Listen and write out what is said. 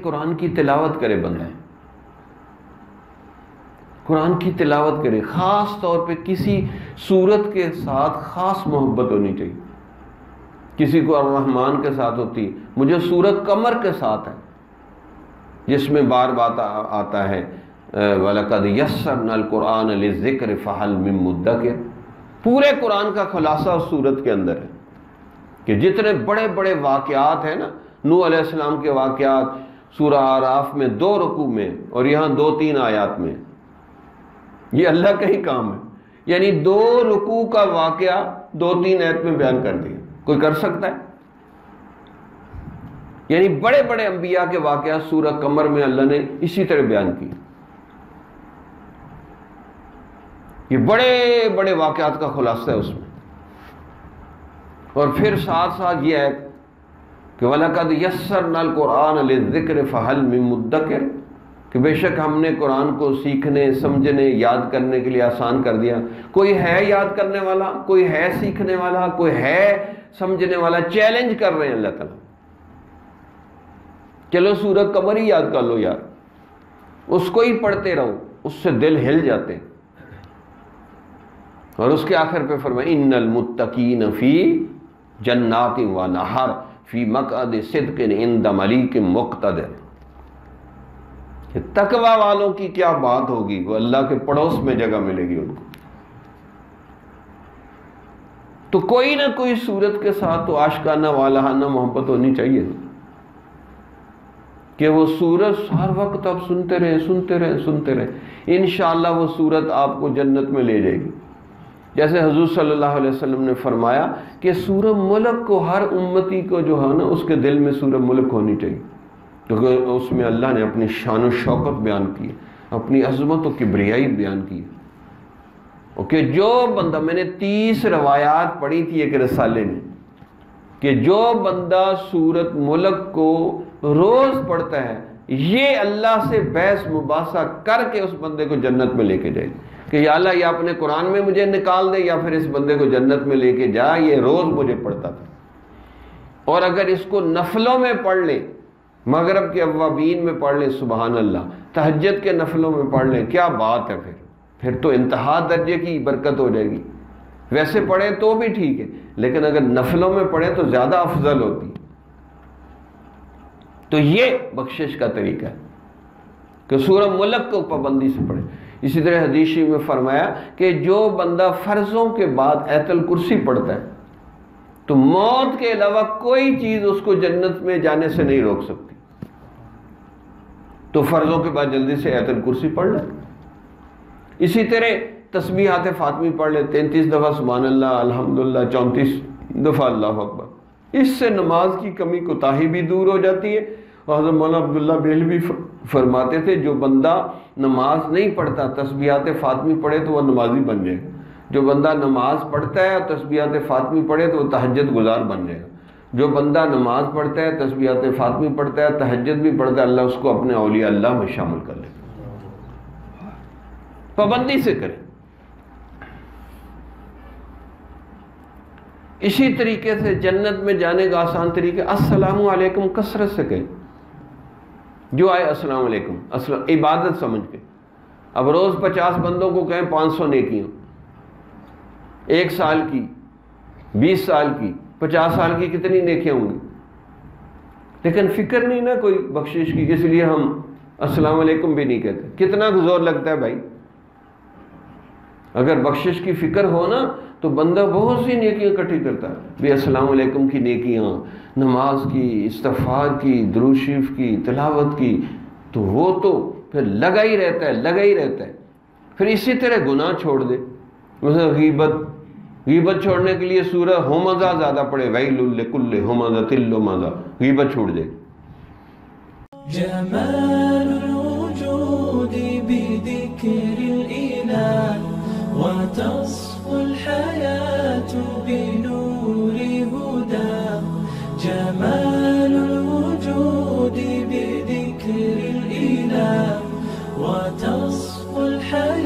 قرآن کی تلاوت کرے بندہ، قرآن کی تلاوت کرے، خاص طور پہ کسی سورت کے ساتھ خاص محبت ہونی چاہیے. کسی کو الرحمن کے ساتھ ہوتی، مجھے سورت قمر کے ساتھ ہے جس میں بار بات آتا ہے وَلَقَدْ يَسَّرْنَا الْقُرْآنَ لِلذِّكْرِ فَهَلْ مِن مُدَّكِرٍ. پورے قرآن کا خلاصہ اس سورت کے اندر ہے کہ جتنے بڑے بڑے واقعات ہیں نا، نوح علیہ السلام کے واقعات سورہ اعراف میں 2 رکوع میں اور یہاں 2-3 آیات میں، یہ اللہ کا ہی کام ہے. یعنی 2 رکوع کا واقعہ 2-3 آیت میں بیان کر دیا. کوئی کر سکتا ہے؟ یعنی بڑے بڑے انبیاء کے واقعات سورہ قمر میں اللہ نے اسی طرح بیان کی. یہ بڑے بڑے واقعات کا خلاصہ ہے اس میں. اور پھر ساتھ ساتھ یہ ہے کہ وَلَقَدْ يَسَّرْنَا الْقُرْآنَ لِلذِّكْرِ فَهَلْ مِن مُدَّكِرٍ، کہ بے شک ہم نے قرآن کو سیکھنے، سمجھنے، یاد کرنے کے لیے آسان کر دیا. کوئی ہے یاد کرنے والا، کوئی ہے سیکھنے والا، کوئی ہے سمجھنے والا؟ چیلنج کر رہے ہیں اللہ تعالیٰ. چلو سورہ قمر ہی یاد کر لو یار، اس کو ہی پڑھتے رہو، اس سے دل ہل جاتے. اور اس کے آخر پہ فرمایا ان المتقین فی جنات و نہر فی مقعد صدق عند ملیک مقتدر. کہ تقوی والوں کی کیا بات ہوگی، وہ اللہ کے پڑوس میں جگہ ملے گی ان کو. تو کوئی نہ کوئی صورت کے ساتھ تو عاشقانہ والہانہ محبت ہونی چاہیے کہ وہ صورت ہر وقت آپ سنتے رہیں سنتے رہیں سنتے رہیں. انشاءاللہ وہ صورت آپ کو جنت میں لے جائے گی. جیسے حضور صلی اللہ علیہ وسلم نے فرمایا کہ سورہ ملک کو ہر امتی کو جو ہے نا اس کے دل میں سورہ ملک ہونی چاہیے، کیونکہ اس میں اللہ نے اپنی شان و شوکت بیان کی، اپنی عظمت و کبریائی بیان کی. کہ جو بندہ، میں نے 30 روایات پڑھی تھی ایک رسالے میں، کہ جو بندہ سورت ملک کو روز پڑھتا ہے یہ اللہ سے بحث مباحثہ کر کے اس بندے کو جنت میں لے کے جائے کہ یا اللہ یہ اپنے قرآن میں مجھے نکال دے یا پھر اس بندے کو جنت میں لے کے جا، یہ روز مجھے پڑھتا تھا. اور اگر اس کو نفلوں میں پڑھ لے، مغرب کے اوابین میں پڑھ لیں، سبحان اللہ، تہجد کے نفلوں میں پڑھ لیں، کیا بات ہے. پھر تو انتہا درجے کی برکت ہو جائے گی. ویسے پڑھیں تو بھی ٹھیک ہے، لیکن اگر نفلوں میں پڑھیں تو زیادہ افضل ہوتی. تو یہ بخشش کا طریقہ ہے کہ سورہ ملک کو پابندی سے پڑھیں. اسی طرح حدیث شریف میں فرمایا کہ جو بندہ فرضوں کے بعد آیت الکرسی پڑھتا ہے تو موت کے علاوہ کوئی چیز اس کو جنت میں جانے سے نہیں روک سکتی. تو فرضوں کے بعد جلدی سے آیت الکرسی پڑھ لیں. اسی طرح تسبیحات فاطمی پڑھ لیں، 33 دفعہ سبحان اللہ، الحمدللہ 34 دفعہ اللہ اکبر. اس سے نماز کی کمی کوتاہی بھی دور ہو جاتی ہے. اور حضرت مولانا عبداللہ بریلوی فرماتے تھے جو بندہ نماز نہیں پڑھتا تسبیحات فاطمی پڑھے تو وہ نمازی بن جائے گا. جو بندہ نماز پڑھتا ہے اور تسبیحات فاطمی پڑھے تو وہ تہجد گزار بن جائے گا. جو بندہ نماز پڑھتا ہے، تسبیحات فاطمی پڑھتا ہے، تہجد بھی پڑھتا ہے، اللہ اس کو اپنے اولیاء اللہ میں شامل کر لے. پابندی سے کریں. اسی طریقے سے جنت میں جانے کا آسان طریقہ السلام علیکم کثرت سے کہیں. جو آئے السلام علیکم، عبادت سمجھ کے. اب روز 50 بندوں کو کہیں 500 نیکیاں، 1 سال کی، 20 سال کی، 50 سال کی کتنی نیکیاں ہوں گی. لیکن فکر نہیں نا کوئی بخشش کی، اس لیے ہم السلام علیکم بھی نہیں کہتے. کتنا زور لگتا ہے بھائی. اگر بخشش کی فکر ہو نا تو بندہ بہت سی نیکیاں اکٹھی کرتا ہے. بھی السلام علیکم کی نیکیاں، نماز کی، استغفار کی، درود شریف کی، تلاوت کی، تو وہ تو پھر لگا ہی رہتا ہے لگا ہی رہتا ہے. پھر اسی طرح گناہ چھوڑ دے. مثلا غیبت چھوڑنے کے لیے سورہ ہمزہ زیادہ پڑھے، ویل لکل ہمزۃ لمزہ، غیبت چھوڑ دے. جمال الوجود بذکر الإله وتصفو الحياة بنور هدى. جمال الوجود بذكر الإله وتصفو الحياة